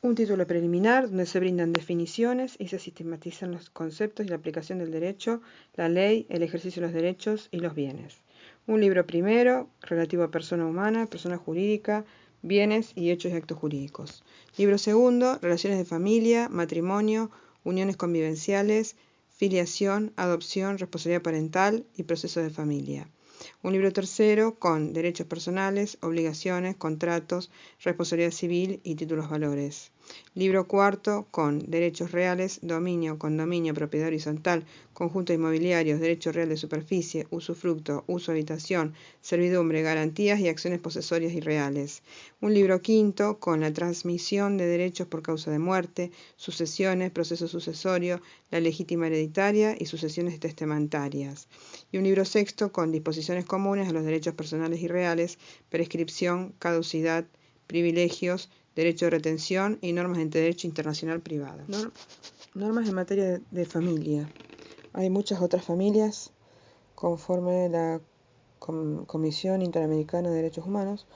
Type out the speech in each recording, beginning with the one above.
Un título preliminar donde se brindan definiciones y se sistematizan los conceptos y la aplicación del derecho, la ley, el ejercicio de los derechos y los bienes. Un libro primero relativo a persona humana, persona jurídica, bienes y hechos y actos jurídicos. Libro segundo, relaciones de familia, matrimonio, uniones convivenciales, filiación, adopción, responsabilidad parental y procesos de familia. Un libro tercero con derechos personales, obligaciones, contratos, responsabilidad civil y títulos valores. Libro cuarto con derechos reales, dominio, condominio, propiedad horizontal, conjuntos inmobiliarios, derecho real de superficie, usufructo, uso habitación, servidumbre, garantías y acciones posesorias y reales. Un libro quinto con la transmisión de derechos por causa de muerte, sucesiones, proceso sucesorio, la legítima hereditaria y sucesiones testamentarias. Y un libro sexto con disposiciones comunes a los derechos personales y reales, prescripción, caducidad, privilegios, derecho de retención y normas de derecho internacional privado. Normas en materia de familia. Hay muchas otras familias conforme la Comisión Interamericana de Derechos Humanos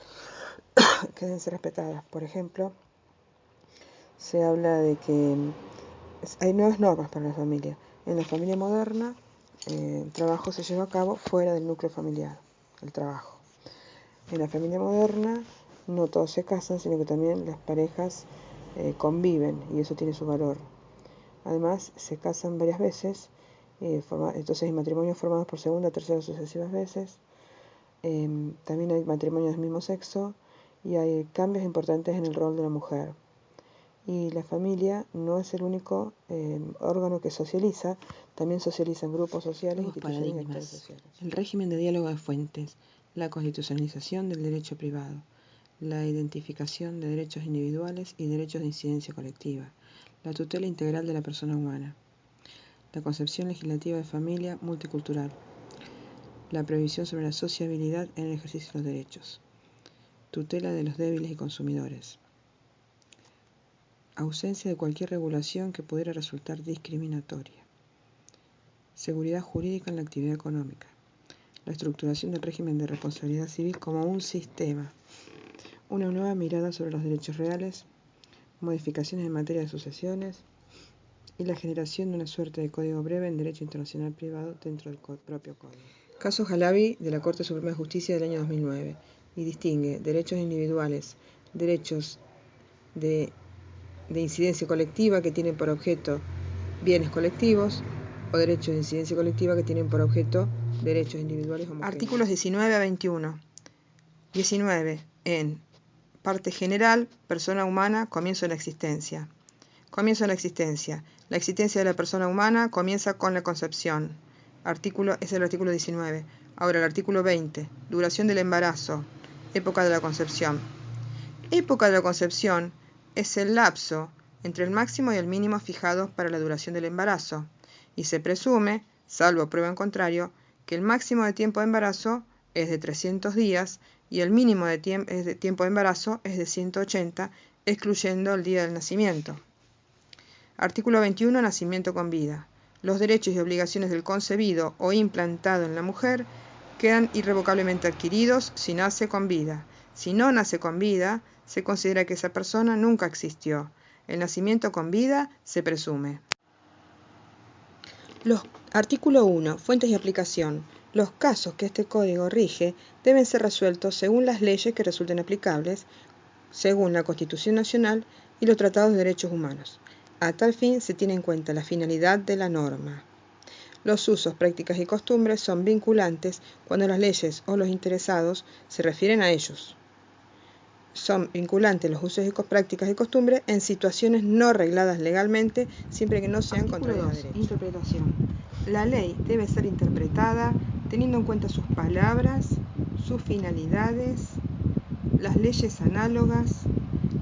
que deben ser respetadas. Por ejemplo, se habla de que hay nuevas normas para la familia. En la familia moderna, el trabajo se lleva a cabo fuera del núcleo familiar, el trabajo. En la familia moderna no todos se casan, sino que también las parejas conviven y eso tiene su valor. Además, se casan varias veces, entonces hay matrimonios formados por segunda, tercera o sucesivas veces. También hay matrimonios del mismo sexo y hay cambios importantes en el rol de la mujer. Y la familia no es el único órgano que socializa, también socializan grupos sociales, instituciones y actores sociales. El régimen de diálogo de fuentes, la constitucionalización del derecho privado, la identificación de derechos individuales y derechos de incidencia colectiva, la tutela integral de la persona humana, la concepción legislativa de familia multicultural, la previsión sobre la sociabilidad en el ejercicio de los derechos, tutela de los débiles y consumidores, ausencia de cualquier regulación que pudiera resultar discriminatoria, seguridad jurídica en la actividad económica, la estructuración del régimen de responsabilidad civil como un sistema, una nueva mirada sobre los derechos reales, modificaciones en materia de sucesiones y la generación de una suerte de código breve en derecho internacional privado dentro del propio código. Caso Halabi de la Corte Suprema de Justicia del año 2009 y distingue derechos individuales, derechos de incidencia colectiva que tienen por objeto bienes colectivos o derechos de incidencia colectiva que tienen por objeto derechos individuales homogéneos. Artículos 19 a 21. 19. En parte general, persona humana, comienzo de la existencia. Comienzo de la existencia. La existencia de la persona humana comienza con la concepción. Es el artículo 19. Ahora el artículo 20. Duración del embarazo. Época de la concepción. Época de la concepción es el lapso entre el máximo y el mínimo fijados para la duración del embarazo, y se presume, salvo prueba en contrario, que el máximo de tiempo de embarazo es de 300 días y el mínimo de tiempo de embarazo es de 180, excluyendo el día del nacimiento. Artículo 21. Nacimiento con vida. Los derechos y obligaciones del concebido o implantado en la mujer quedan irrevocablemente adquiridos si nace con vida. Si no nace con vida, se considera que esa persona nunca existió. El nacimiento con vida se presume. Artículo 1. Fuentes y aplicación. Los casos que este código rige deben ser resueltos según las leyes que resulten aplicables, según la Constitución Nacional y los tratados de derechos humanos. A tal fin se tiene en cuenta la finalidad de la norma. Los usos, prácticas y costumbres son vinculantes cuando las leyes o los interesados se refieren a ellos. Son vinculantes los usos y prácticas y costumbres en situaciones no regladas legalmente, siempre que no sean contrarias a derecho. Interpretación. La ley debe ser interpretada teniendo en cuenta sus palabras, sus finalidades, las leyes análogas,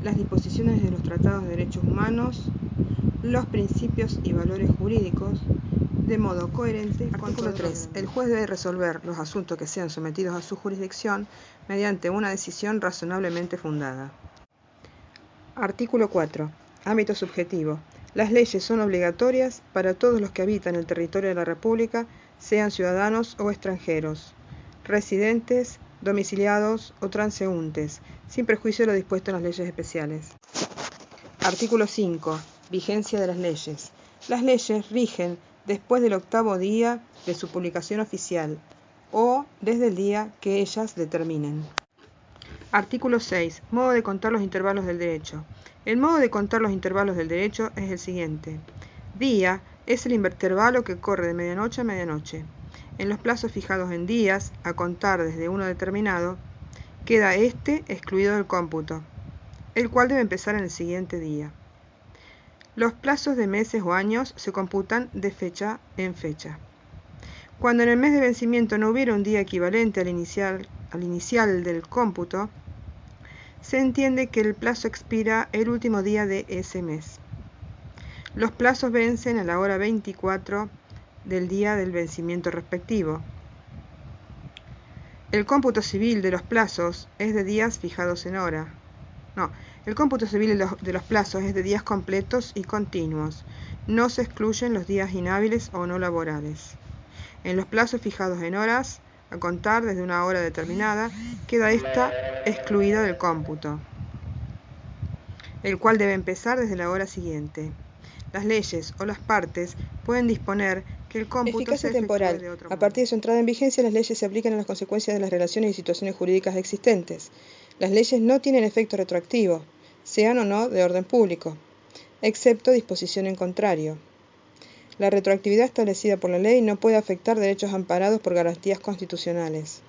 las disposiciones de los tratados de derechos humanos, los principios y valores jurídicos, de modo coherente. Artículo 3. El juez debe resolver los asuntos que sean sometidos a su jurisdicción mediante una decisión razonablemente fundada. Artículo 4. Ámbito subjetivo. Las leyes son obligatorias para todos los que habitan el territorio de la República, sean ciudadanos o extranjeros, residentes, domiciliados o transeúntes, sin perjuicio de lo dispuesto en las leyes especiales. Artículo 5. Vigencia de las leyes. Las leyes rigen después del 8º día de su publicación oficial o desde el día que ellas determinen. Artículo 6. Modo de contar los intervalos del derecho. El modo de contar los intervalos del derecho es el siguiente. Día es el intervalo que corre de medianoche a medianoche. En los plazos fijados en días, a contar desde uno determinado, queda este excluido del cómputo, el cual debe empezar en el siguiente día. Los plazos de meses o años se computan de fecha en fecha. Cuando en el mes de vencimiento no hubiera un día equivalente al inicial del cómputo, se entiende que el plazo expira el último día de ese mes. Los plazos vencen a la hora 24 del día del vencimiento respectivo. El cómputo civil de los plazos es de días fijados en hora. El cómputo civil de los plazos es de días completos y continuos. No se excluyen los días inhábiles o no laborales. En los plazos fijados en horas, a contar desde una hora determinada, queda esta excluida del cómputo, el cual debe empezar desde la hora siguiente. Las leyes o las partes pueden disponer que el cómputo se efectúe de otro modo. A partir de su entrada en vigencia, las leyes se aplican a las consecuencias de las relaciones y situaciones jurídicas existentes. Las leyes no tienen efecto retroactivo, sean o no de orden público, excepto disposición en contrario. La retroactividad establecida por la ley no puede afectar derechos amparados por garantías constitucionales.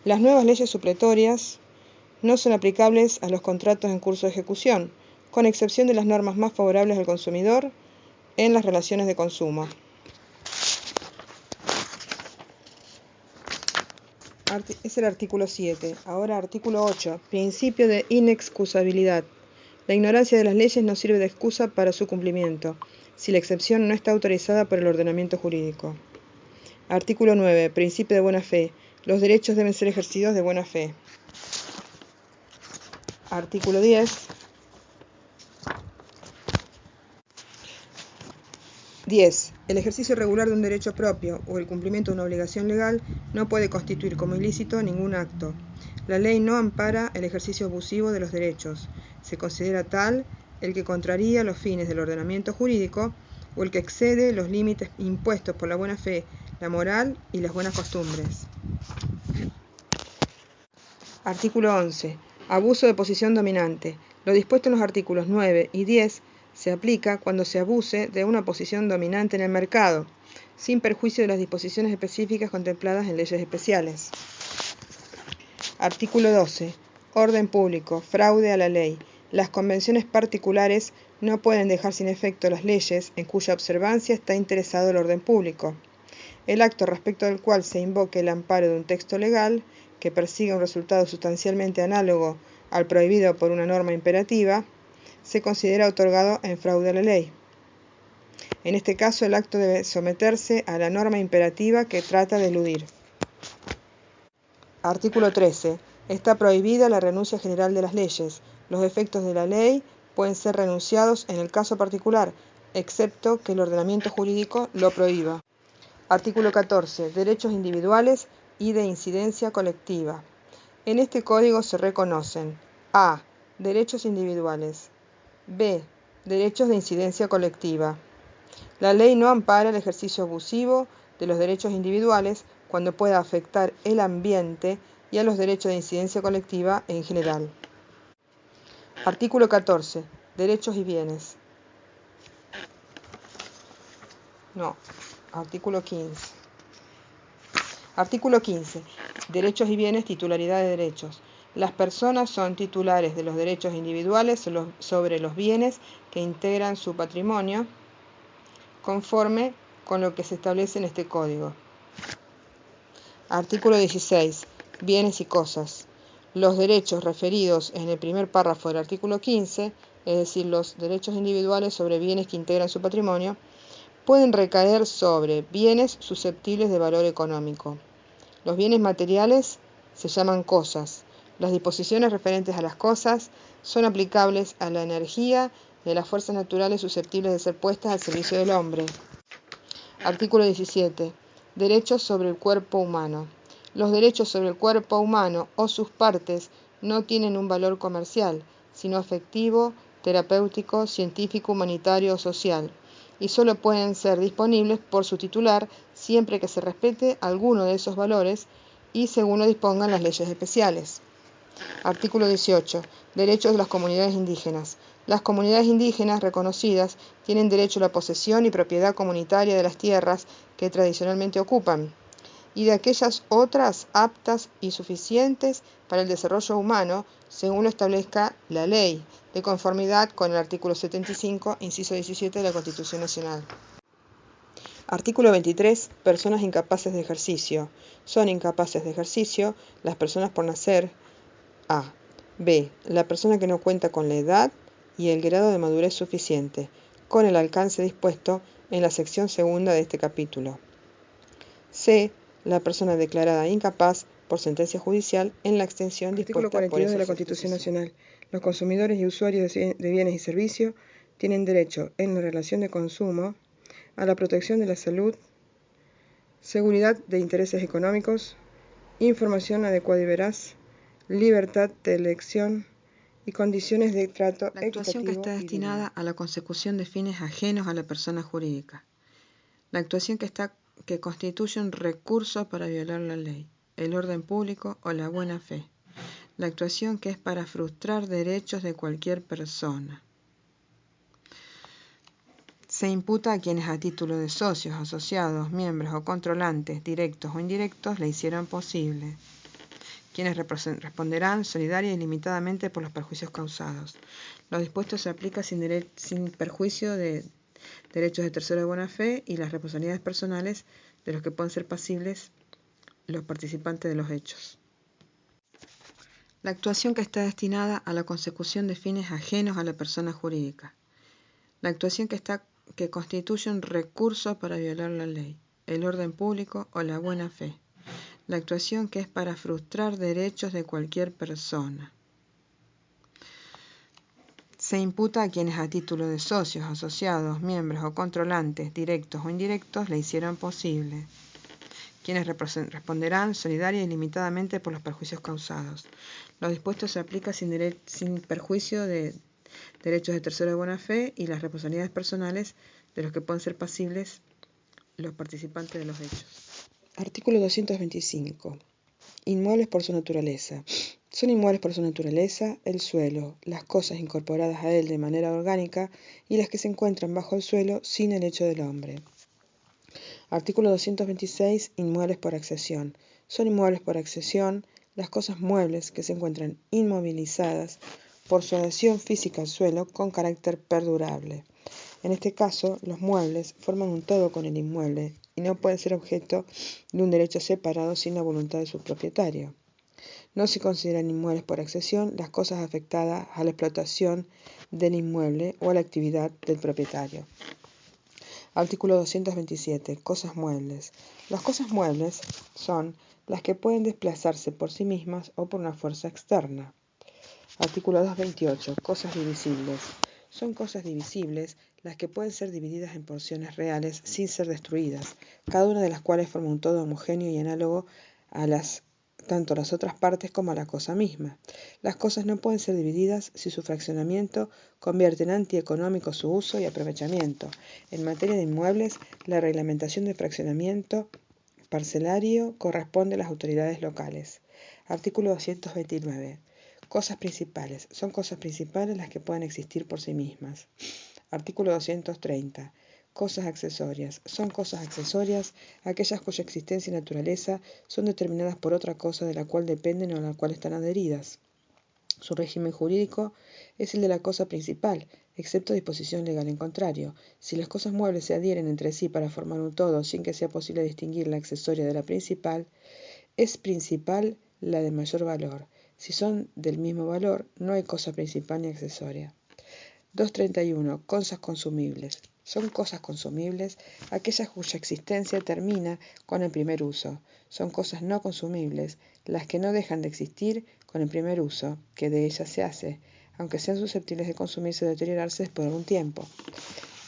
Las nuevas leyes supletorias no son aplicables a los contratos en curso de ejecución, con excepción de las normas más favorables al consumidor en las relaciones de consumo. Es el artículo 7. Ahora artículo 8. Principio de inexcusabilidad. La ignorancia de las leyes no sirve de excusa para su cumplimiento, si la excepción no está autorizada por el ordenamiento jurídico. Artículo 9. Principio de buena fe. Los derechos deben ser ejercidos de buena fe. Artículo 10. 10. El ejercicio regular de un derecho propio o el cumplimiento de una obligación legal no puede constituir como ilícito ningún acto. La ley no ampara el ejercicio abusivo de los derechos. Se considera tal el que contraría los fines del ordenamiento jurídico o el que excede los límites impuestos por la buena fe, la moral y las buenas costumbres. Artículo 11. Abuso de posición dominante. Lo dispuesto en los artículos 9 y 10 se aplica cuando se abuse de una posición dominante en el mercado, sin perjuicio de las disposiciones específicas contempladas en leyes especiales. Artículo 12. Orden público. Fraude a la ley. Las convenciones particulares no pueden dejar sin efecto las leyes en cuya observancia está interesado el orden público. El acto respecto del cual se invoque el amparo de un texto legal que persiga un resultado sustancialmente análogo al prohibido por una norma imperativa, se considera otorgado en fraude a la ley. En este caso, el acto debe someterse a la norma imperativa que trata de eludir. Artículo 13. Está prohibida la renuncia general de las leyes. Los efectos de la ley pueden ser renunciados en el caso particular, excepto que el ordenamiento jurídico lo prohíba. Artículo 14. Derechos individuales y de incidencia colectiva. En este código se reconocen a. Derechos individuales. b. Derechos de incidencia colectiva. La ley no ampara el ejercicio abusivo de los derechos individuales cuando pueda afectar el ambiente y a los derechos de incidencia colectiva en general. Artículo 14. Derechos y bienes. Artículo 15. Artículo 15. Derechos y bienes, titularidad de derechos. Las personas son titulares de los derechos individuales sobre los bienes que integran su patrimonio, conforme con lo que se establece en este código. Artículo 16. Bienes y cosas. Los derechos referidos en el primer párrafo del artículo 15, es decir, los derechos individuales sobre bienes que integran su patrimonio, pueden recaer sobre bienes susceptibles de valor económico. Los bienes materiales se llaman cosas. Las disposiciones referentes a las cosas son aplicables a la energía y a las fuerzas naturales susceptibles de ser puestas al servicio del hombre. Artículo 17. Derechos sobre el cuerpo humano. Los derechos sobre el cuerpo humano o sus partes no tienen un valor comercial, sino afectivo terapéutico, científico, humanitario o social, y solo pueden ser disponibles por su titular siempre que se respete alguno de esos valores y según lo dispongan las leyes especiales. Artículo 18. Derechos de las comunidades indígenas. Las comunidades indígenas reconocidas tienen derecho a la posesión y propiedad comunitaria de las tierras que tradicionalmente ocupan y de aquellas otras aptas y suficientes para el desarrollo humano, según lo establezca la ley, de conformidad con el artículo 75, inciso 17 de la Constitución Nacional. Artículo 23. Personas incapaces de ejercicio. Son incapaces de ejercicio las personas por nacer a. B. La persona que no cuenta con la edad y el grado de madurez suficiente, con el alcance dispuesto en la sección segunda de este capítulo. C. La persona declarada incapaz por sentencia judicial en la extensión dispuesta por esa Artículo 42 de la Constitución Nacional. Los consumidores y usuarios de bienes y servicios tienen derecho, en la relación de consumo, a la protección de la salud, seguridad de intereses económicos, información adecuada y veraz, libertad de elección y condiciones de trato equitativo. La actuación que está destinada a la consecución de fines ajenos a la persona jurídica. La actuación que constituye un recurso para violar la ley, el orden público o la buena fe. La actuación que es para frustrar derechos de cualquier persona. Se imputa a quienes a título de socios, asociados, miembros o controlantes, directos o indirectos, la hicieron posible. Quienes responderán solidaria y limitadamente por los perjuicios causados. Lo dispuesto se aplica sin perjuicio de derechos de tercero de buena fe y las responsabilidades personales de los que pueden ser pasibles los participantes de los hechos. La actuación que está destinada a la consecución de fines ajenos a la persona jurídica. La actuación que constituye un recurso para violar la ley, el orden público o la buena fe. La actuación que es para frustrar derechos de cualquier persona. Se imputa a quienes a título de socios, asociados, miembros o controlantes, directos o indirectos, la hicieron posible. Quienes responderán solidaria y limitadamente por los perjuicios causados. Lo dispuesto se aplica sin perjuicio de derechos de tercero de buena fe y las responsabilidades personales de los que pueden ser pasibles los participantes de los hechos. Artículo 225. Inmuebles por su naturaleza. Son inmuebles por su naturaleza el suelo, las cosas incorporadas a él de manera orgánica y las que se encuentran bajo el suelo sin el hecho del hombre. Artículo 226. Inmuebles por accesión. Son inmuebles por accesión las cosas muebles que se encuentran inmovilizadas por su adhesión física al suelo con carácter perdurable. En este caso, los muebles forman un todo con el inmueble y no pueden ser objeto de un derecho separado sin la voluntad de su propietario. No se consideran inmuebles por accesión las cosas afectadas a la explotación del inmueble o a la actividad del propietario. Artículo 227. Cosas muebles. Las cosas muebles son las que pueden desplazarse por sí mismas o por una fuerza externa. Artículo 228. Cosas divisibles. Son cosas divisibles las que pueden ser divididas en porciones reales sin ser destruidas, cada una de las cuales forma un todo homogéneo y análogo a tanto las otras partes como a la cosa misma. Las cosas no pueden ser divididas si su fraccionamiento convierte en antieconómico su uso y aprovechamiento. En materia de inmuebles, la reglamentación del fraccionamiento parcelario corresponde a las autoridades locales. Artículo 229. Cosas principales. Son cosas principales las que pueden existir por sí mismas. Artículo 230. Cosas accesorias. Son cosas accesorias aquellas cuya existencia y naturaleza son determinadas por otra cosa de la cual dependen o a la cual están adheridas. Su régimen jurídico es el de la cosa principal, excepto disposición legal en contrario. Si las cosas muebles se adhieren entre sí para formar un todo sin que sea posible distinguir la accesoria de la principal, es principal la de mayor valor. Si son del mismo valor, no hay cosa principal ni accesoria. 231. Cosas consumibles. Son cosas consumibles aquellas cuya existencia termina con el primer uso. Son cosas no consumibles las que no dejan de existir con el primer uso que de ellas se hace, aunque sean susceptibles de consumirse o deteriorarse después de algún tiempo.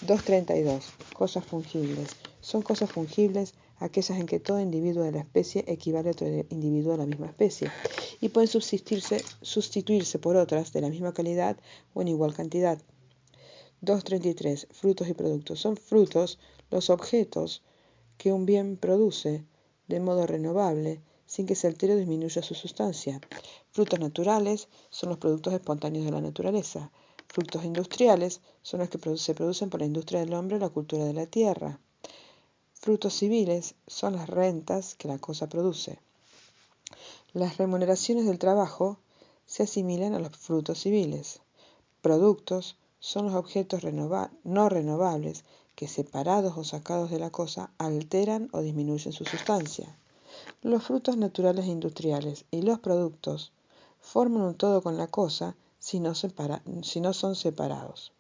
232. Cosas fungibles. Son cosas fungibles aquellas en que todo individuo de la especie equivale a otro individuo de la misma especie, y pueden sustituirse por otras de la misma calidad o en igual cantidad. 2.33. Frutos y productos. Son frutos los objetos que un bien produce de modo renovable, sin que se altere o disminuya su sustancia. Frutos naturales son los productos espontáneos de la naturaleza. Frutos industriales son los que se producen por la industria del hombre o la cultura de la tierra. Frutos civiles son las rentas que la cosa produce. Las remuneraciones del trabajo se asimilan a los frutos civiles. Productos son los objetos no renovables que, separados o sacados de la cosa, alteran o disminuyen su sustancia. Los frutos naturales e industriales y los productos forman un todo con la cosa si no son separados.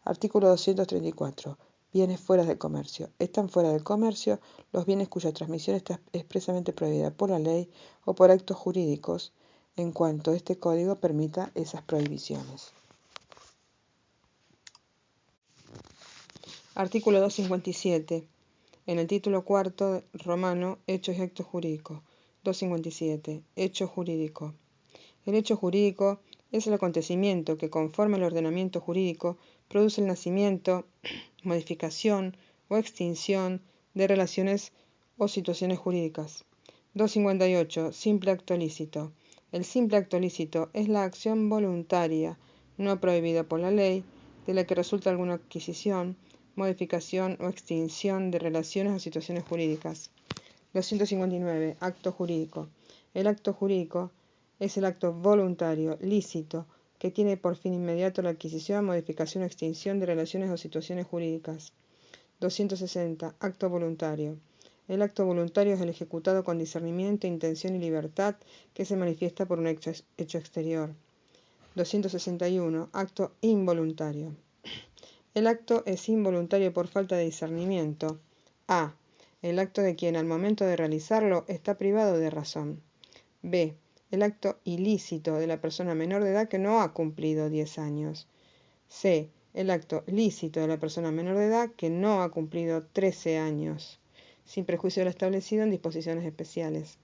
Artículo 234. Bienes fuera del comercio. Están fuera del comercio los bienes cuya transmisión está expresamente prohibida por la ley o por actos jurídicos, en cuanto este código permita esas prohibiciones. Artículo 257. En el título cuarto romano, Hechos y actos jurídicos. 257. Hecho jurídico. El hecho jurídico es el acontecimiento que, conforme al ordenamiento jurídico, produce el nacimiento, modificación o extinción de relaciones o situaciones jurídicas. 258. Simple acto lícito. El simple acto lícito es la acción voluntaria, no prohibida por la ley, de la que resulta alguna adquisición, modificación o extinción de relaciones o situaciones jurídicas. 259. Acto jurídico. El acto jurídico es el acto voluntario, lícito, que tiene por fin inmediato la adquisición, modificación o extinción de relaciones o situaciones jurídicas. 260. Acto voluntario. El acto voluntario es el ejecutado con discernimiento, intención y libertad que se manifiesta por un hecho exterior. 261. Acto involuntario. El acto es involuntario por falta de discernimiento. A. El acto de quien al momento de realizarlo está privado de razón. B. El acto ilícito de la persona menor de edad que no ha cumplido 10 años. C. El acto lícito de la persona menor de edad que no ha cumplido 13 años, sin prejuicio de lo establecido en disposiciones especiales.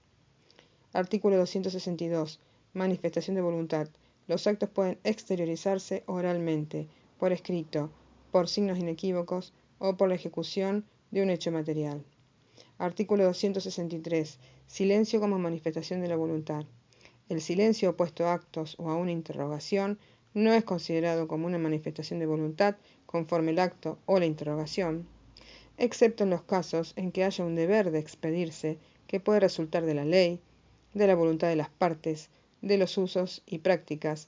Artículo 262. Manifestación de voluntad. Los actos pueden exteriorizarse oralmente, por escrito, por signos inequívocos o por la ejecución de un hecho material. Artículo 263. Silencio como manifestación de la voluntad. El silencio opuesto a actos o a una interrogación no es considerado como una manifestación de voluntad conforme el acto o la interrogación, excepto en los casos en que haya un deber de expedirse que puede resultar de la ley, de la voluntad de las partes, de los usos y prácticas,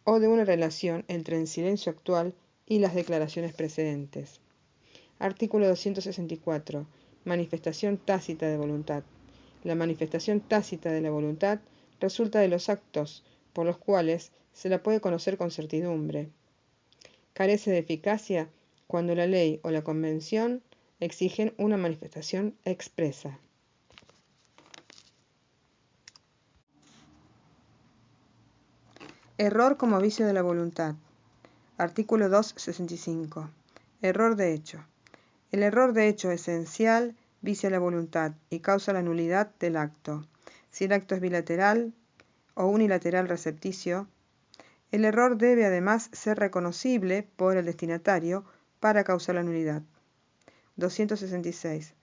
o de una relación entre el silencio actual y las declaraciones precedentes. Artículo 264. Manifestación tácita de voluntad. La manifestación tácita de la voluntad resulta de los actos por los cuales se la puede conocer con certidumbre. Carece de eficacia cuando la ley o la convención exigen una manifestación expresa. Error como vicio de la voluntad. Artículo 265. Error de hecho. El error de hecho esencial vicia la voluntad y causa la nulidad del acto. Si el acto es bilateral o unilateral recepticio, el error debe además ser reconocible por el destinatario para causar la nulidad. 266.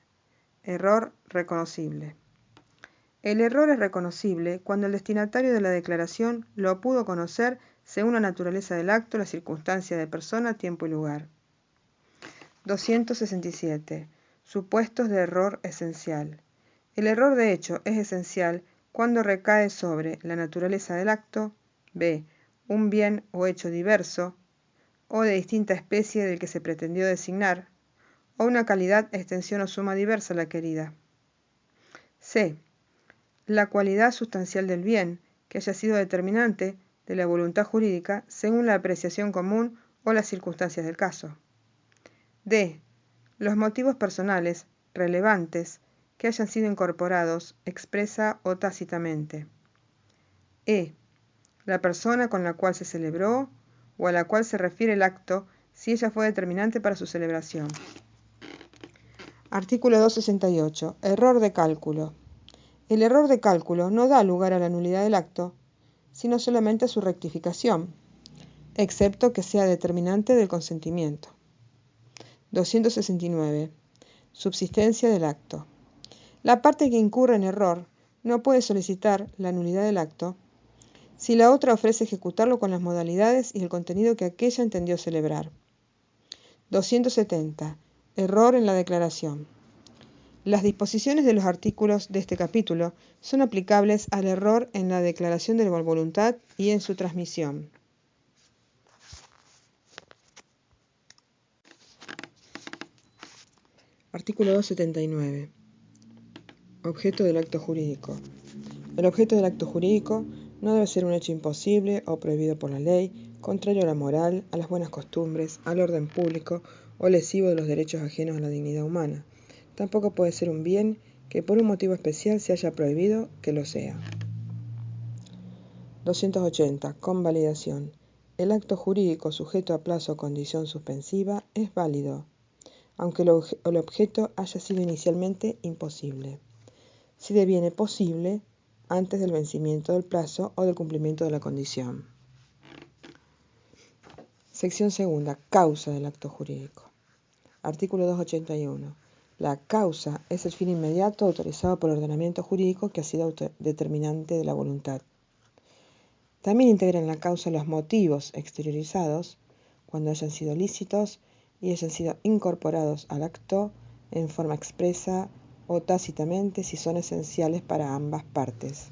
Error reconocible. El error es reconocible cuando el destinatario de la declaración lo pudo conocer según la naturaleza del acto, la circunstancia de persona, tiempo y lugar. 267. Supuestos de error esencial. El error de hecho es esencial cuando recae sobre la naturaleza del acto, b. un bien o hecho diverso o de distinta especie del que se pretendió designar, o una calidad, extensión o suma diversa a la querida. C. La cualidad sustancial del bien, que haya sido determinante de la voluntad jurídica según la apreciación común o las circunstancias del caso. D. Los motivos personales, relevantes, que hayan sido incorporados, expresa o tácitamente. E. La persona con la cual se celebró o a la cual se refiere el acto, si ella fue determinante para su celebración. Artículo 268. Error de cálculo. El error de cálculo no da lugar a la nulidad del acto, sino solamente a su rectificación, excepto que sea determinante del consentimiento. 269. Subsistencia del acto. La parte que incurre en error no puede solicitar la nulidad del acto si la otra ofrece ejecutarlo con las modalidades y el contenido que aquella entendió celebrar. 270. Error en la declaración. Las disposiciones de los artículos de este capítulo son aplicables al error en la declaración de la voluntad y en su transmisión. Artículo 279. Objeto del acto jurídico. El objeto del acto jurídico no debe ser un hecho imposible o prohibido por la ley, contrario a la moral, a las buenas costumbres, al orden público o lesivo de los derechos ajenos a la dignidad humana. Tampoco puede ser un bien que por un motivo especial se haya prohibido que lo sea. 280. Convalidación. El acto jurídico sujeto a plazo o condición suspensiva es válido, aunque el objeto haya sido inicialmente imposible, si deviene posible antes del vencimiento del plazo o del cumplimiento de la condición. Sección segunda. Causa del acto jurídico. Artículo 281. La causa es el fin inmediato autorizado por el ordenamiento jurídico que ha sido determinante de la voluntad. También integra en la causa los motivos exteriorizados cuando hayan sido lícitos y hayan sido incorporados al acto en forma expresa o tácitamente si son esenciales para ambas partes.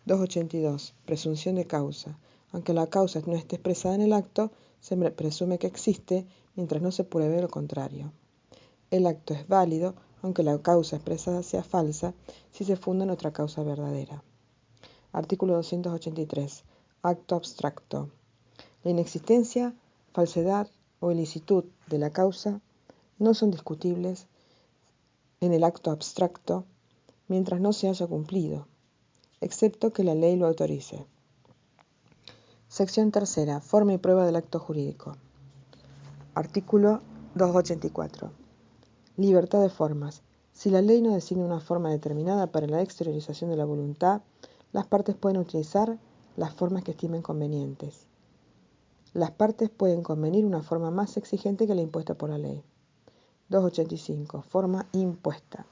282. Presunción de causa. Aunque la causa no esté expresada en el acto, se presume que existe mientras no se pruebe lo contrario. El acto es válido, aunque la causa expresada sea falsa, si se funda en otra causa verdadera. Artículo 283. Acto abstracto. La inexistencia, falsedad o ilicitud de la causa no son discutibles en el acto abstracto mientras no se haya cumplido, excepto que la ley lo autorice. Sección tercera. Forma y prueba del acto jurídico. Artículo 284. Libertad de formas. Si la ley no designa una forma determinada para la exteriorización de la voluntad, las partes pueden utilizar las formas que estimen convenientes. Las partes pueden convenir una forma más exigente que la impuesta por la ley. 285. Forma impuesta.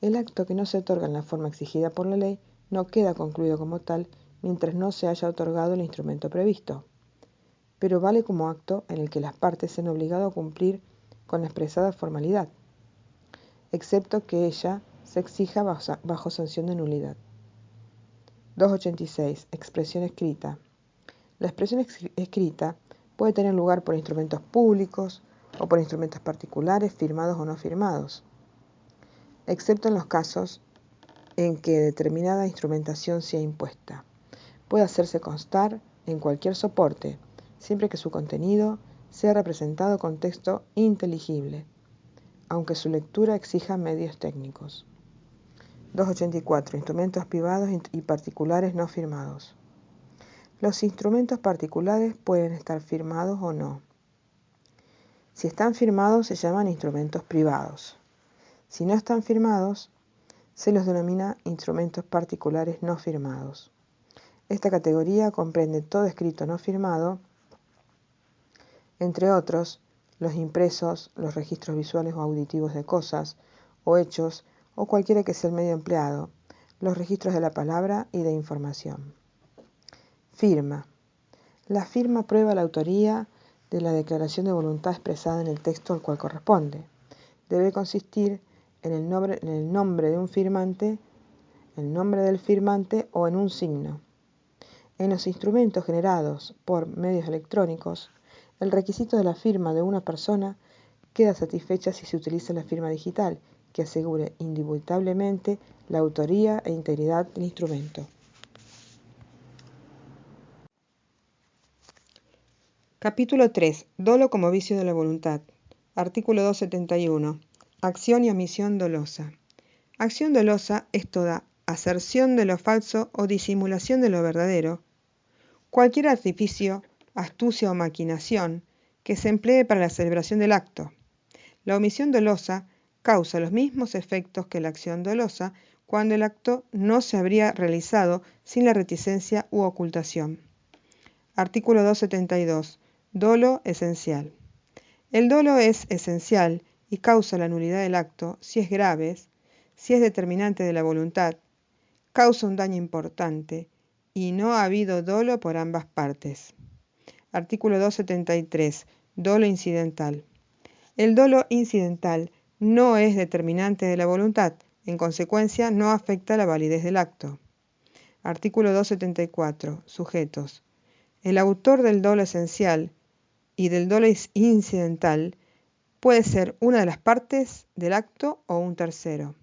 El acto que no se otorga en la forma exigida por la ley no queda concluido como tal mientras no se haya otorgado el instrumento previsto, pero vale como acto en el que las partes se han obligado a cumplir con la expresada formalidad, excepto que ella se exija bajo sanción de nulidad. 286. Expresión escrita. La expresión escrita puede tener lugar por instrumentos públicos o por instrumentos particulares, firmados o no firmados, excepto en los casos en que determinada instrumentación sea impuesta. Puede hacerse constar en cualquier soporte, siempre que su contenido sea representado con texto inteligible, aunque su lectura exija medios técnicos. 284. Instrumentos privados y particulares no firmados. Los instrumentos particulares pueden estar firmados o no. Si están firmados se llaman instrumentos privados. Si no están firmados, se los denomina instrumentos particulares no firmados. Esta categoría comprende todo escrito no firmado, entre otros, los impresos, los registros visuales o auditivos de cosas o hechos o cualquiera que sea el medio empleado, los registros de la palabra y de información. Firma. La firma prueba la autoría de la declaración de voluntad expresada en el texto al cual corresponde. Debe consistir en el nombre de un firmante, el nombre del firmante o en un signo. En los instrumentos generados por medios electrónicos, el requisito de la firma de una persona queda satisfecha si se utiliza la firma digital, que asegure indubitablemente la autoría e integridad del instrumento. Capítulo 3. Dolo como vicio de la voluntad. Artículo 271. Acción y omisión dolosa. Acción dolosa es toda aserción de lo falso o disimulación de lo verdadero, cualquier artificio, astucia o maquinación que se emplee para la celebración del acto. La omisión dolosa causa los mismos efectos que la acción dolosa cuando el acto no se habría realizado sin la reticencia u ocultación. Artículo 272. Dolo esencial. El dolo es esencial y causa la nulidad del acto si es grave, si es determinante de la voluntad, causa un daño importante y no ha habido dolo por ambas partes. Artículo 273. Dolo incidental. El dolo incidental no es determinante de la voluntad, en consecuencia no afecta la validez del acto. Artículo 274. Sujetos. El autor del dolo esencial y del dolo incidental puede ser una de las partes del acto o un tercero.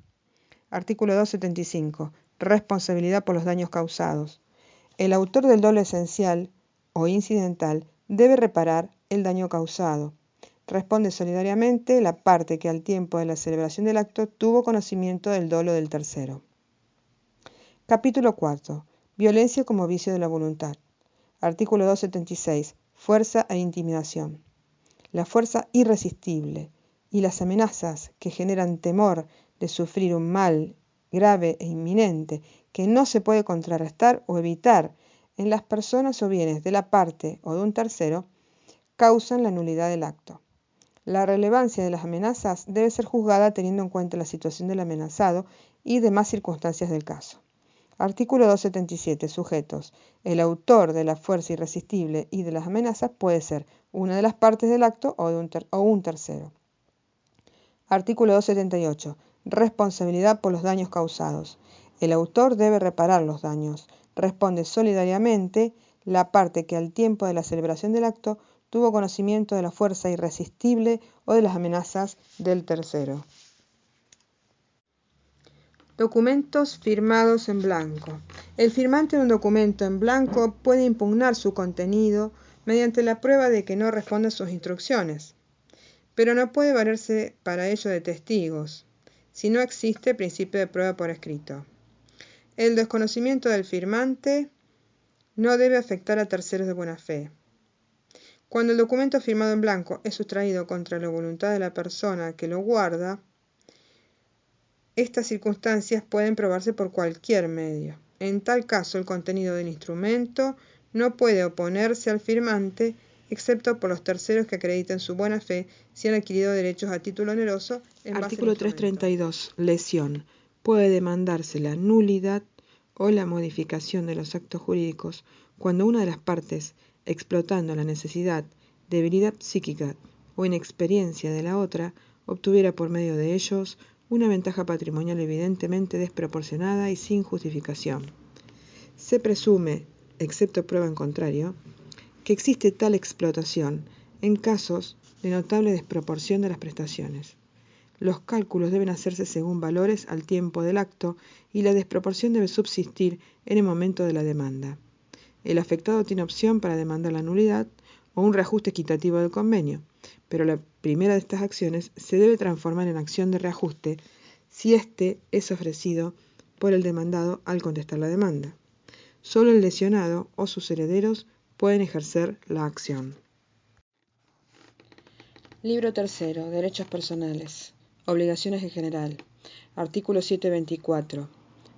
Artículo 275. Responsabilidad por los daños causados. El autor del dolo esencial o incidental debe reparar el daño causado. Responde solidariamente la parte que al tiempo de la celebración del acto tuvo conocimiento del dolo del tercero. Capítulo 4. Violencia como vicio de la voluntad. Artículo 276. Fuerza e intimidación. La fuerza irresistible y las amenazas que generan temor de sufrir un mal grave e inminente que no se puede contrarrestar o evitar en las personas o bienes de la parte o de un tercero, causan la nulidad del acto. La relevancia de las amenazas debe ser juzgada teniendo en cuenta la situación del amenazado y demás circunstancias del caso. Artículo 277. Sujetos. El autor de la fuerza irresistible y de las amenazas puede ser una de las partes del acto o un tercero. Artículo 278. Responsabilidad por los daños causados. El autor debe reparar los daños. Responde solidariamente la parte que al tiempo de la celebración del acto tuvo conocimiento de la fuerza irresistible o de las amenazas del tercero. Documentos firmados en blanco. El firmante de un documento en blanco puede impugnar su contenido mediante la prueba de que no responde a sus instrucciones, pero no puede valerse para ello de testigos, si no existe principio de prueba por escrito. El desconocimiento del firmante no debe afectar a terceros de buena fe. Cuando el documento firmado en blanco es sustraído contra la voluntad de la persona que lo guarda, estas circunstancias pueden probarse por cualquier medio. En tal caso, el contenido del instrumento no puede oponerse al firmante, excepto por los terceros que acrediten su buena fe si han adquirido derechos a título oneroso en base Artículo 332. Lesión. Puede demandarse la nulidad o la modificación de los actos jurídicos cuando una de las partes, explotando la necesidad, debilidad psíquica o inexperiencia de la otra, obtuviera por medio de ellos una ventaja patrimonial evidentemente desproporcionada y sin justificación. Se presume, excepto prueba en contrario, que existe tal explotación en casos de notable desproporción de las prestaciones. Los cálculos deben hacerse según valores al tiempo del acto y la desproporción debe subsistir en el momento de la demanda. El afectado tiene opción para demandar la nulidad o un reajuste equitativo del convenio, pero la primera de estas acciones se debe transformar en acción de reajuste si éste es ofrecido por el demandado al contestar la demanda. Solo el lesionado o sus herederos pueden ejercer la acción. Libro tercero. Derechos personales. Obligaciones en general. Artículo 724.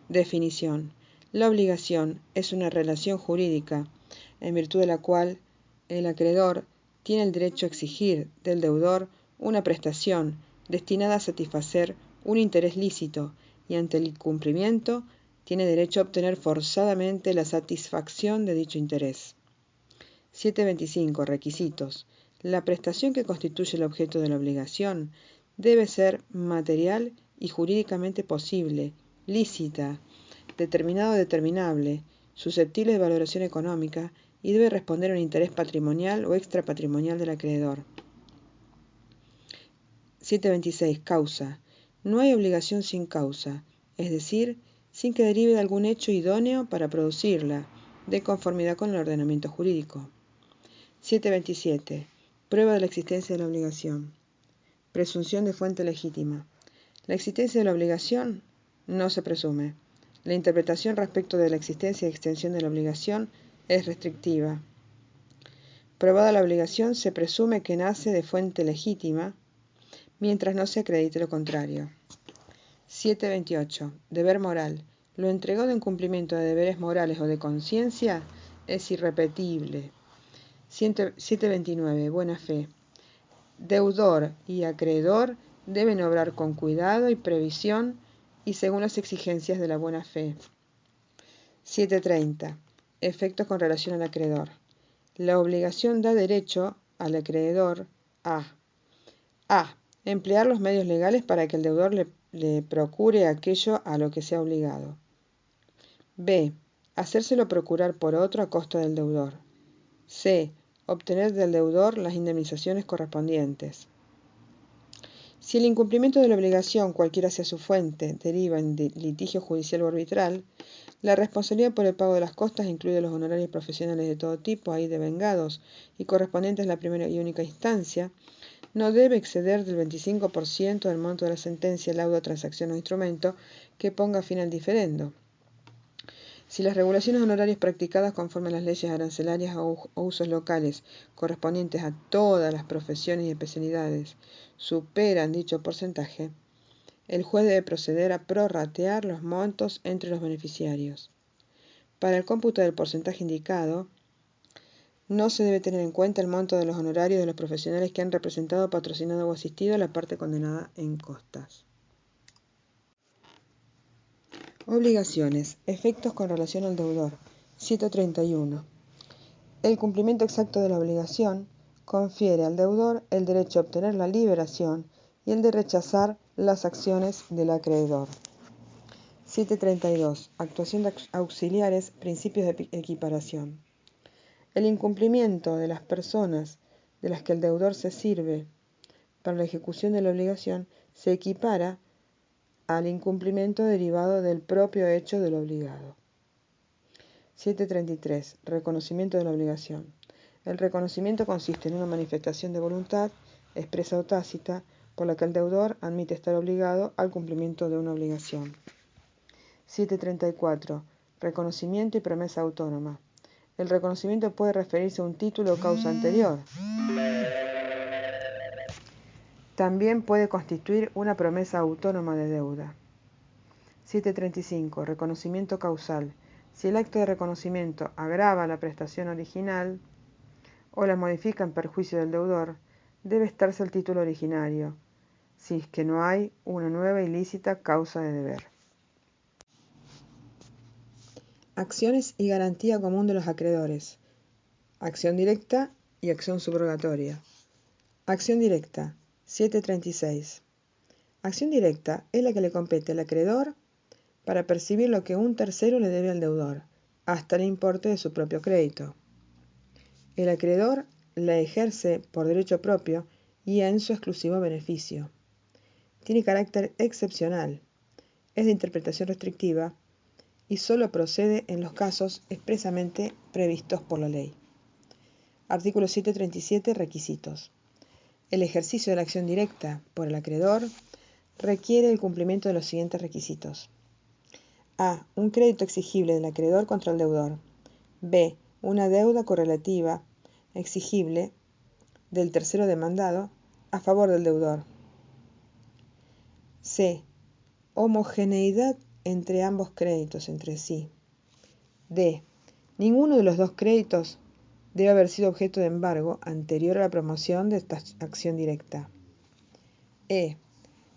Definición. La obligación es una relación jurídica en virtud de la cual el acreedor tiene el derecho a exigir del deudor una prestación destinada a satisfacer un interés lícito y ante el incumplimiento tiene derecho a obtener forzadamente la satisfacción de dicho interés. 725. Requisitos. La prestación que constituye el objeto de la obligación debe ser material y jurídicamente posible, lícita, determinada o determinable, susceptible de valoración económica y debe responder a un interés patrimonial o extrapatrimonial del acreedor. 726. Causa. No hay obligación sin causa, es decir, sin que derive de algún hecho idóneo para producirla, de conformidad con el ordenamiento jurídico. 727. Prueba de la existencia de la obligación. Presunción de fuente legítima. La existencia de la obligación no se presume. La interpretación respecto de la existencia y extensión de la obligación es restrictiva. Probada la obligación, se presume que nace de fuente legítima mientras no se acredite lo contrario. 728. Deber moral. Lo entregado en cumplimiento de deberes morales o de conciencia es irrepetible. 729. Buena fe. Deudor y acreedor deben obrar con cuidado y previsión y según las exigencias de la buena fe. 730. Efectos con relación al acreedor. La obligación da derecho al acreedor a emplear los medios legales para que el deudor le procure aquello a lo que sea obligado. B. Hacérselo procurar por otro a costa del deudor. C. Obtener del deudor las indemnizaciones correspondientes. Si el incumplimiento de la obligación, cualquiera sea su fuente, deriva en litigio judicial o arbitral, la responsabilidad por el pago de las costas incluye los honorarios profesionales de todo tipo, ahí devengados y correspondientes a la primera y única instancia, no debe exceder del 25% del monto de la sentencia, laudo, transacción o instrumento que ponga fin al diferendo. Si las regulaciones honorarias practicadas conforme a las leyes arancelarias o usos locales correspondientes a todas las profesiones y especialidades superan dicho porcentaje, el juez debe proceder a prorratear los montos entre los beneficiarios. Para el cómputo del porcentaje indicado, no se debe tener en cuenta el monto de los honorarios de los profesionales que han representado, patrocinado o asistido a la parte condenada en costas. Obligaciones. Efectos con relación al deudor. 731. El cumplimiento exacto de la obligación confiere al deudor el derecho a obtener la liberación y el de rechazar las acciones del acreedor. 732. Actuación de auxiliares, principios de equiparación. El incumplimiento de las personas de las que el deudor se sirve para la ejecución de la obligación se equipara al incumplimiento derivado del propio hecho del obligado. 733. Reconocimiento de la obligación. El reconocimiento consiste en una manifestación de voluntad, expresa o tácita, por la que el deudor admite estar obligado al cumplimiento de una obligación. 734. Reconocimiento y promesa autónoma. El reconocimiento puede referirse a un título o causa anterior. También puede constituir una promesa autónoma de deuda. 735. Reconocimiento causal. Si el acto de reconocimiento agrava la prestación original o la modifica en perjuicio del deudor, debe estarse el título originario, si es que no hay una nueva ilícita causa de deber. Acciones y garantía común de los acreedores. Acción directa y acción subrogatoria. Acción directa. 736. Acción directa es la que le compete al acreedor para percibir lo que un tercero le debe al deudor, hasta el importe de su propio crédito. El acreedor la ejerce por derecho propio y en su exclusivo beneficio. Tiene carácter excepcional, es de interpretación restrictiva y solo procede en los casos expresamente previstos por la ley. Artículo 737. Requisitos. El ejercicio de la acción directa por el acreedor requiere el cumplimiento de los siguientes requisitos. A. Un crédito exigible del acreedor contra el deudor. B. Una deuda correlativa exigible del tercero demandado a favor del deudor. C. Homogeneidad entre ambos créditos entre sí. D. Ninguno de los dos créditos debe haber sido objeto de embargo anterior a la promoción de esta acción directa. E.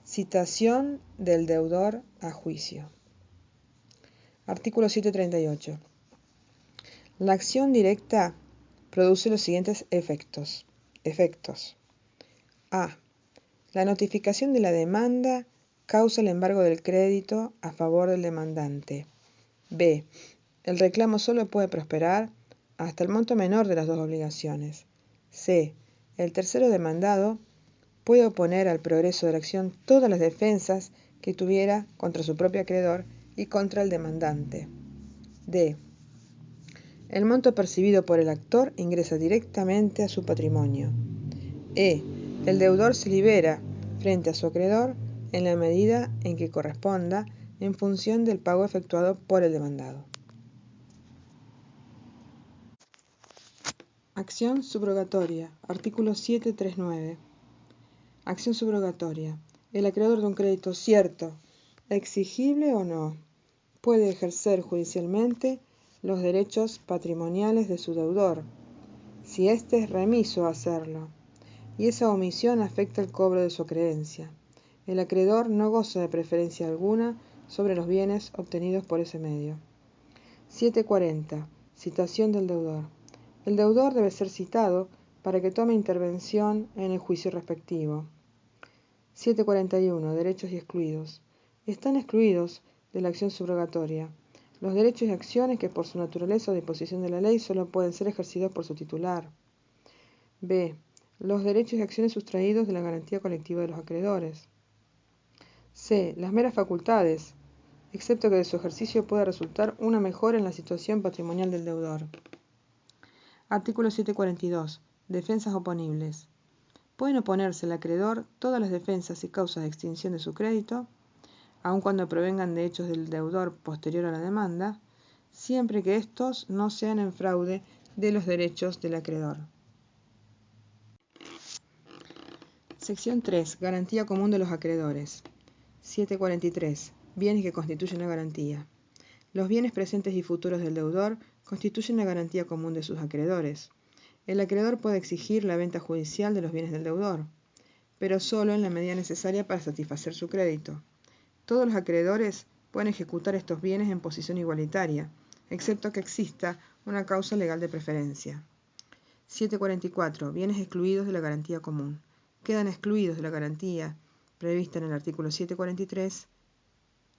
Citación del deudor a juicio. Artículo 738. La acción directa produce los siguientes efectos. A. La notificación de la demanda causa el embargo del crédito a favor del demandante. B. El reclamo solo puede prosperar hasta el monto menor de las dos obligaciones. C. El tercero demandado puede oponer al progreso de la acción todas las defensas que tuviera contra su propio acreedor y contra el demandante. D. El monto percibido por el actor ingresa directamente a su patrimonio. E. El deudor se libera frente a su acreedor en la medida en que corresponda en función del pago efectuado por el demandado. Acción subrogatoria. Artículo 739. Acción subrogatoria. El acreedor de un crédito cierto, exigible o no, puede ejercer judicialmente los derechos patrimoniales de su deudor, si éste es remiso a hacerlo, y esa omisión afecta el cobro de su acreencia. El acreedor no goza de preferencia alguna sobre los bienes obtenidos por ese medio. 740. Citación del deudor. El deudor debe ser citado para que tome intervención en el juicio respectivo. 741. Derechos y excluidos. Están excluidos de la acción subrogatoria los derechos y acciones que por su naturaleza o disposición de la ley solo pueden ser ejercidos por su titular. B. Los derechos y acciones sustraídos de la garantía colectiva de los acreedores. C. Las meras facultades, excepto que de su ejercicio pueda resultar una mejora en la situación patrimonial del deudor. Artículo 742. Defensas oponibles. Pueden oponerse al acreedor todas las defensas y causas de extinción de su crédito, aun cuando provengan de hechos del deudor posterior a la demanda, siempre que éstos no sean en fraude de los derechos del acreedor. Sección 3. Garantía común de los acreedores. 743. Bienes que constituyen la garantía. Los bienes presentes y futuros del deudor constituyen la garantía común de sus acreedores. El acreedor puede exigir la venta judicial de los bienes del deudor, pero solo en la medida necesaria para satisfacer su crédito. Todos los acreedores pueden ejecutar estos bienes en posición igualitaria, excepto que exista una causa legal de preferencia. 744. Bienes excluidos de la garantía común. Quedan excluidos de la garantía prevista en el artículo 743.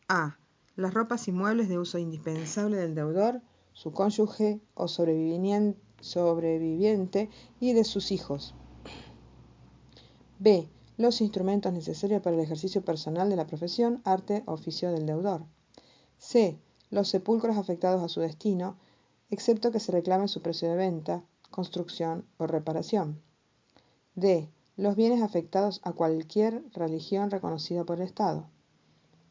A. Las ropas y muebles de uso indispensable del deudor, su cónyuge o sobreviviente y de sus hijos. B. Los instrumentos necesarios para el ejercicio personal de la profesión, arte o oficio del deudor. C. Los sepulcros afectados a su destino, excepto que se reclame su precio de venta, construcción o reparación. D. Los bienes afectados a cualquier religión reconocida por el Estado.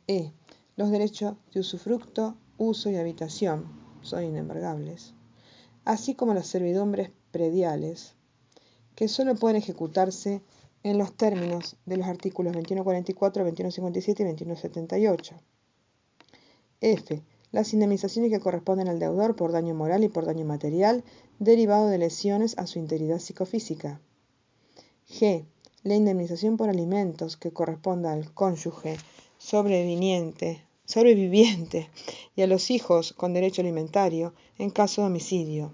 E. Los derechos de usufructo, uso y habitación son inembargables, así como las servidumbres prediales, que solo pueden ejecutarse en los términos de los artículos 2144, 2157 y 2178. F. Las indemnizaciones que corresponden al deudor por daño moral y por daño material derivado de lesiones a su integridad psicofísica. G. La indemnización por alimentos que corresponda al cónyuge sobreviviente y a los hijos con derecho alimentario en caso de homicidio.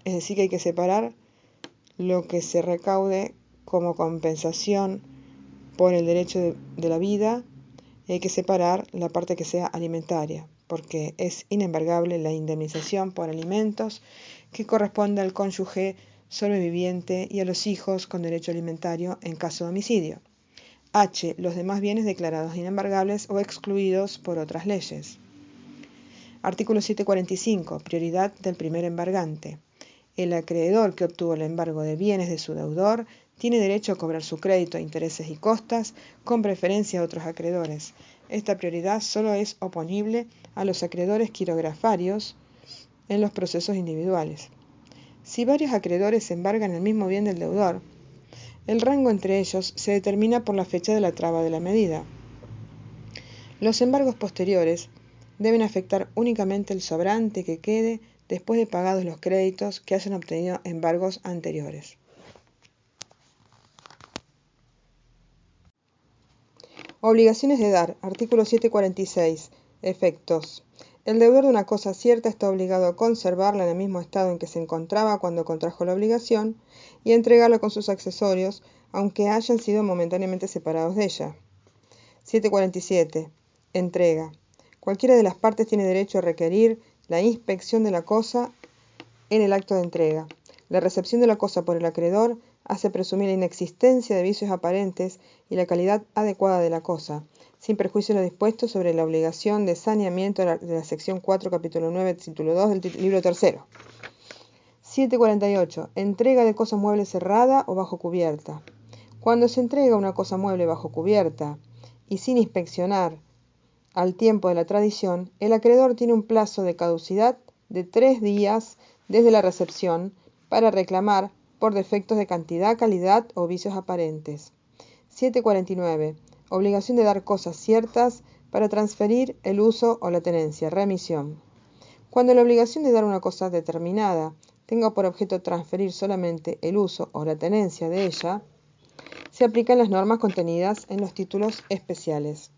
Es decir, que hay que separar lo que se recaude como compensación por el derecho de la vida, y hay que separar la parte que sea alimentaria, porque es inembargable la indemnización por alimentos que corresponde al cónyuge sobreviviente y a los hijos con derecho alimentario en caso de homicidio. H. Los demás bienes declarados inembargables o excluidos por otras leyes. Artículo 745. Prioridad del primer embargante. El acreedor que obtuvo el embargo de bienes de su deudor tiene derecho a cobrar su crédito, intereses y costas con preferencia a otros acreedores. Esta prioridad solo es oponible a los acreedores quirografarios en los procesos individuales. Si varios acreedores embargan el mismo bien del deudor, el rango entre ellos se determina por la fecha de la traba de la medida. Los embargos posteriores deben afectar únicamente el sobrante que quede después de pagados los créditos que hayan obtenido embargos anteriores. Obligaciones de dar. Artículo 746. Efectos. El deudor de una cosa cierta está obligado a conservarla en el mismo estado en que se encontraba cuando contrajo la obligación y a entregarla con sus accesorios, aunque hayan sido momentáneamente separados de ella. 747. Entrega. Cualquiera de las partes tiene derecho a requerir la inspección de la cosa en el acto de entrega. La recepción de la cosa por el acreedor hace presumir la inexistencia de vicios aparentes y la calidad adecuada de la cosa, sin perjuicio de lo dispuesto sobre la obligación de saneamiento de la sección 4, capítulo 9, título 2 del libro 3. 748. Entrega de cosa mueble cerrada o bajo cubierta. Cuando se entrega una cosa mueble bajo cubierta y sin inspeccionar al tiempo de la tradición, el acreedor tiene un plazo de caducidad de 3 días desde la recepción para reclamar por defectos de cantidad, calidad o vicios aparentes. 749. Obligación de dar cosas ciertas para transferir el uso o la tenencia. Remisión. Cuando la obligación de dar una cosa determinada tenga por objeto transferir solamente el uso o la tenencia de ella, se aplican las normas contenidas en los títulos especiales.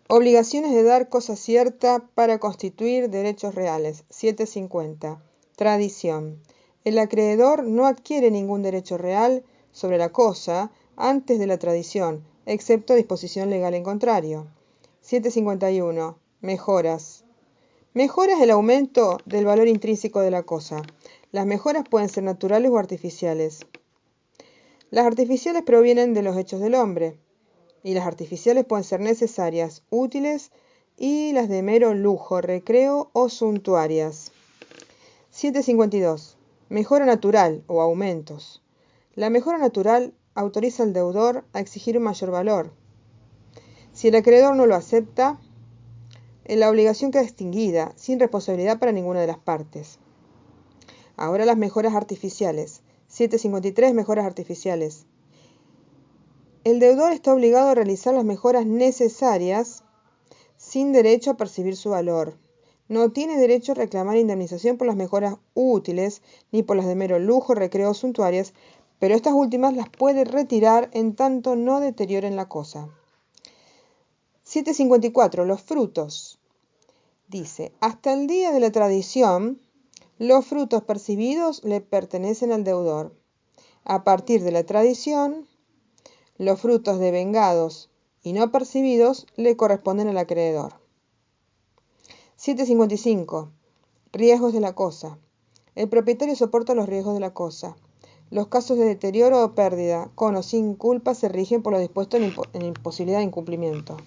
Obligaciones de dar cosa cierta para constituir derechos reales. 750. Tradición. El acreedor no adquiere ningún derecho real sobre la cosa antes de la tradición, excepto disposición legal en contrario. 751. Mejoras. Mejoras el aumento del valor intrínseco de la cosa. Las mejoras pueden ser naturales o artificiales. Las artificiales provienen de los hechos del hombre, y las artificiales pueden ser necesarias, útiles, y las de mero lujo, recreo o suntuarias. 752. Mejora natural o aumentos. La mejora natural autoriza al deudor a exigir un mayor valor. Si el acreedor no lo acepta, la obligación queda extinguida, sin responsabilidad para ninguna de las partes. Ahora las mejoras artificiales. 753. Mejoras artificiales. El deudor está obligado a realizar las mejoras necesarias sin derecho a percibir su valor. No tiene derecho a reclamar indemnización por las mejoras útiles ni por las de mero lujo, recreo o suntuarias, pero estas últimas las puede retirar en tanto no deterioren la cosa. 754. Los frutos. Dice, hasta el día de la tradición, los frutos percibidos le pertenecen al deudor. A partir de la tradición, los frutos devengados y no percibidos le corresponden al acreedor. 755. Riesgos de la cosa. El propietario soporta los riesgos de la cosa. Los casos de deterioro o pérdida, con o sin culpa, se rigen por lo dispuesto en imposibilidad de cumplimiento.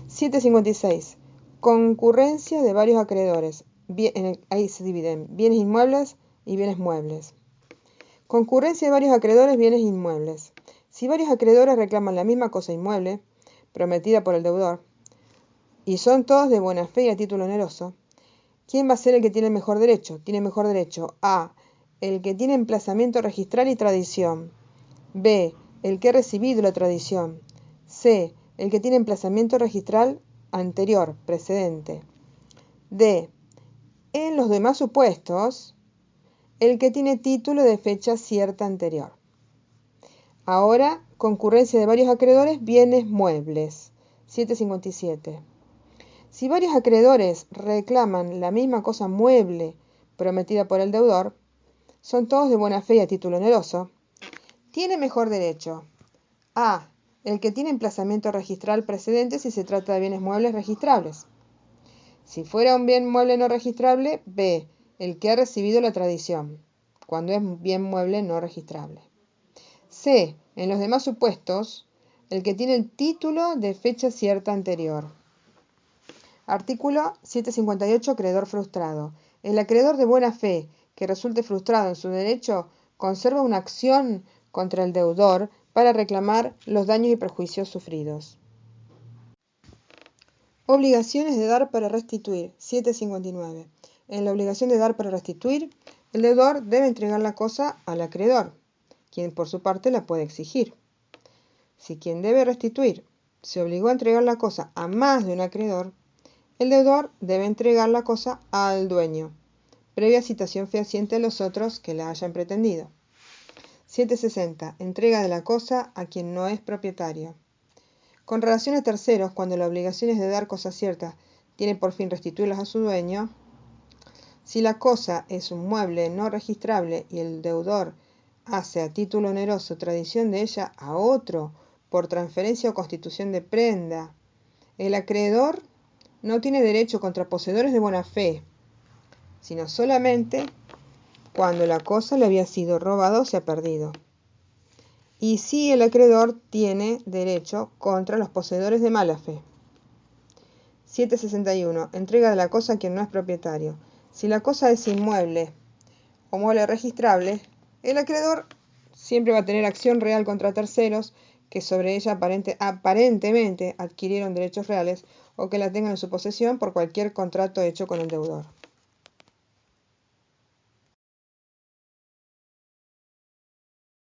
756. Concurrencia de varios acreedores. Ahí se dividen bienes inmuebles y bienes muebles. Concurrencia de varios acreedores, bienes inmuebles. Si varios acreedores reclaman la misma cosa inmueble, prometida por el deudor, y son todos de buena fe y a título oneroso, ¿quién va a ser el que tiene el mejor derecho? Tiene mejor derecho A, el que tiene emplazamiento registral y tradición. B, el que ha recibido la tradición. C, el que tiene emplazamiento registral anterior, precedente. D, en los demás supuestos, el que tiene título de fecha cierta anterior. Ahora, concurrencia de varios acreedores, bienes muebles. 757. Si varios acreedores reclaman la misma cosa mueble prometida por el deudor, son todos de buena fe y a título oneroso, tiene mejor derecho A, el que tiene emplazamiento registral precedente si se trata de bienes muebles registrables. Si fuera un bien mueble no registrable, B, el que ha recibido la tradición, cuando es bien mueble no registrable. C, en los demás supuestos, el que tiene el título de fecha cierta anterior. Artículo 758. Acreedor frustrado. El acreedor de buena fe que resulte frustrado en su derecho conserva una acción contra el deudor para reclamar los daños y perjuicios sufridos. Obligaciones de dar para restituir. 759. En la obligación de dar para restituir, el deudor debe entregar la cosa al acreedor, quien por su parte la puede exigir. Si quien debe restituir se obligó a entregar la cosa a más de un acreedor, el deudor debe entregar la cosa al dueño, previa citación fehaciente a los otros que la hayan pretendido. 760. Entrega de la cosa a quien no es propietario. Con relación a terceros, cuando la obligación es de dar cosas ciertas, tiene por fin restituirlas a su dueño. Si la cosa es un mueble no registrable y el deudor hace a título oneroso tradición de ella a otro por transferencia o constitución de prenda, el acreedor no tiene derecho contra poseedores de buena fe, sino solamente cuando la cosa le había sido robada o se ha perdido. Y sí, el acreedor tiene derecho contra los poseedores de mala fe. 761. Entrega de la cosa a quien no es propietario. Si la cosa es inmueble o mueble registrable, el acreedor siempre va a tener acción real contra terceros que sobre ella aparentemente adquirieron derechos reales o que la tengan en su posesión por cualquier contrato hecho con el deudor.